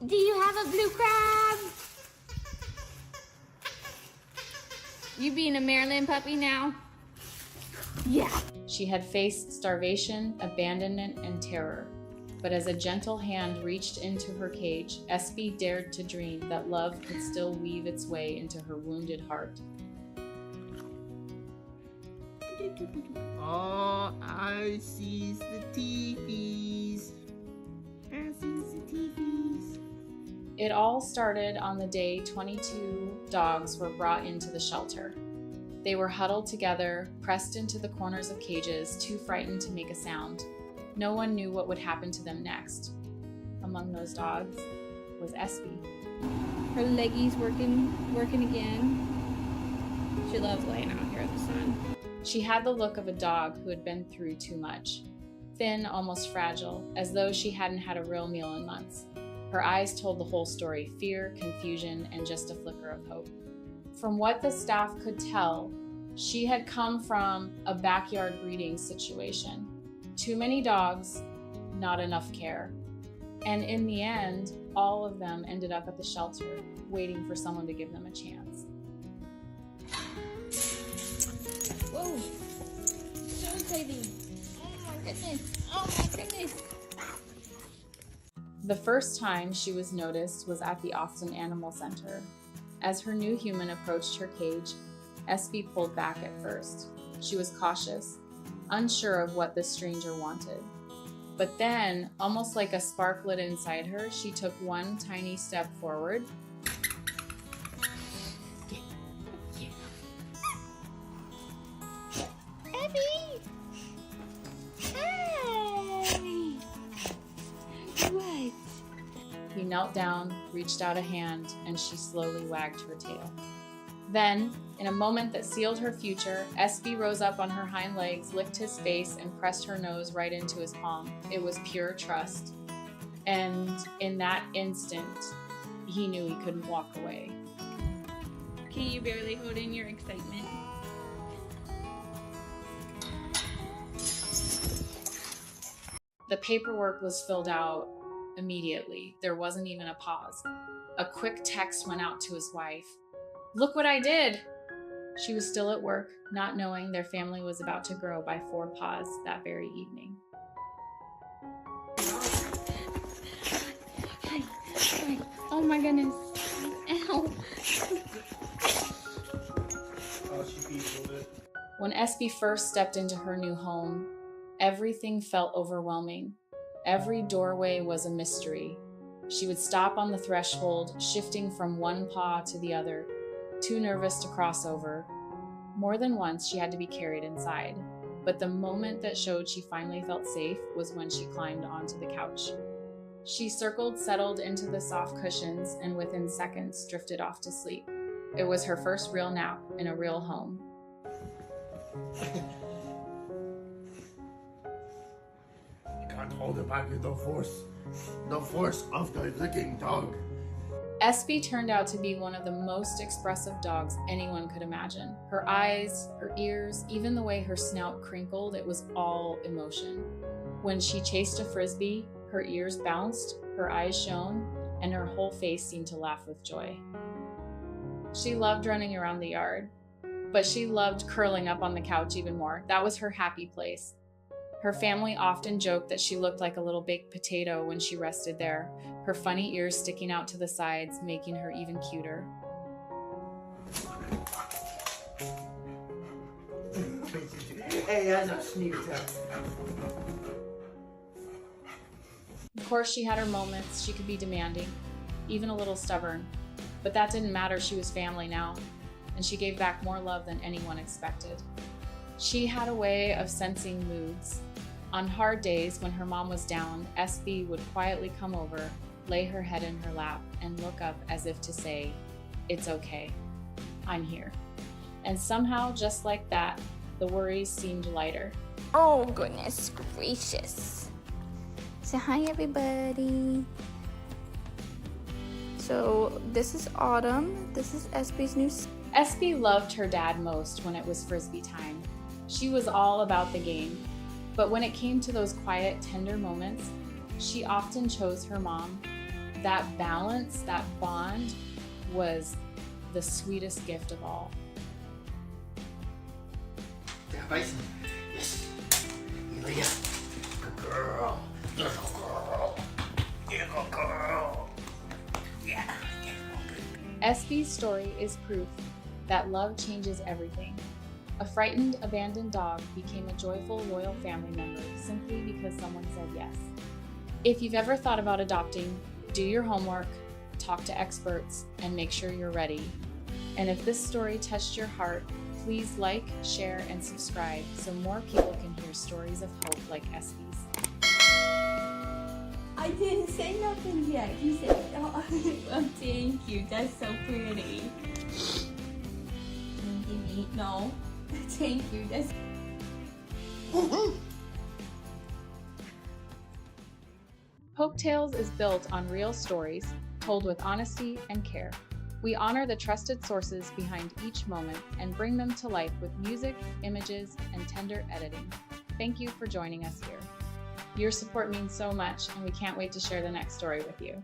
Do you have a blue crab? You being a Maryland puppy now? Yeah. She had faced starvation, abandonment, and terror. But as a gentle hand reached into her cage, Espy dared to dream that love could still weave its way into her wounded heart. Oh, I sees the TVs. I sees the TVs. It all started on the day 22 dogs were brought into the shelter. They were huddled together, pressed into the corners of cages, too frightened to make a sound. No one knew what would happen to them next. Among those dogs was Espy. Her leggies working again. She loves laying out here in the sun. She had the look of a dog who had been through too much. Thin, almost fragile, as though she hadn't had a real meal in months. Her eyes told the whole story: fear, confusion, and just a flicker of hope. From what the staff could tell, she had come from a backyard breeding situation. Too many dogs, not enough care. And in the end, all of them ended up at the shelter, waiting for someone to give them a chance. Whoa! So exciting! Oh my goodness! Oh my goodness! The first time she was noticed was at the Austin Animal Center. As her new human approached her cage, Espy pulled back at first. She was cautious, unsure of what this stranger wanted. But then, almost like a spark lit inside her, she took one tiny step forward. Abby! Hey! What? He knelt down, reached out a hand, and she slowly wagged her tail. Then, in a moment that sealed her future, Espy rose up on her hind legs, licked his face, and pressed her nose right into his palm. It was pure trust. And in that instant, he knew he couldn't walk away. Can you barely hold in your excitement? The paperwork was filled out immediately. There wasn't even a pause. A quick text went out to his wife. "Look what I did!" She was still at work, not knowing their family was about to grow by 4 paws that very evening. Oh my goodness. Ow. Oh, she beat it. When Espy first stepped into her new home, everything felt overwhelming. Every doorway was a mystery. She would stop on the threshold, shifting from one paw to the other, too nervous to cross over. More than once, she had to be carried inside. But the moment that showed she finally felt safe was when she climbed onto the couch. She circled, settled into the soft cushions, and within seconds drifted off to sleep. It was her first real nap in a real home. I can't hold it back with the force. The force of the licking dog. Espy turned out to be one of the most expressive dogs anyone could imagine. Her eyes, her ears, even the way her snout crinkled, it was all emotion. When she chased a frisbee, her ears bounced, her eyes shone, and her whole face seemed to laugh with joy. She loved running around the yard, but she loved curling up on the couch even more. That was her happy place. Her family often joked that she looked like a little baked potato when she rested there, her funny ears sticking out to the sides, making her even cuter. Hey, that's a sneak attack. Of course, she had her moments. She could be demanding, even a little stubborn. But that didn't matter. She was family now, and she gave back more love than anyone expected. She had a way of sensing moods. On hard days when her mom was down, Espy would quietly come over, lay her head in her lap, and look up as if to say, "It's okay. I'm here." And somehow, just like that, the worries seemed lighter. Oh, goodness gracious. Say hi, everybody. So, this is Autumn. This is Espy's new... Espy loved her dad most when it was frisbee time. She was all about the game. But when it came to those quiet, tender moments, she often chose her mom. that balance, that bond was the sweetest gift of all. Starvation. Yes. Elia. Good girl. Little girl. Little girl. Yeah. Espy's story is proof that love changes everything. A frightened, abandoned dog became a joyful, loyal family member simply because someone said yes. If you've ever thought about adopting, do your homework, talk to experts, and make sure you're ready. And if this story touched your heart, please like, share, and subscribe so more people can hear stories of hope like Espy's. I didn't say nothing yet. You said, oh, well, thank you. That's so pretty. No. Thank you. That's... Hope Tales is built on real stories, told with honesty and care. We honor the trusted sources behind each moment and bring them to life with music, images, and tender editing. Thank you for joining us here. Your support means so much, and we can't wait to share the next story with you.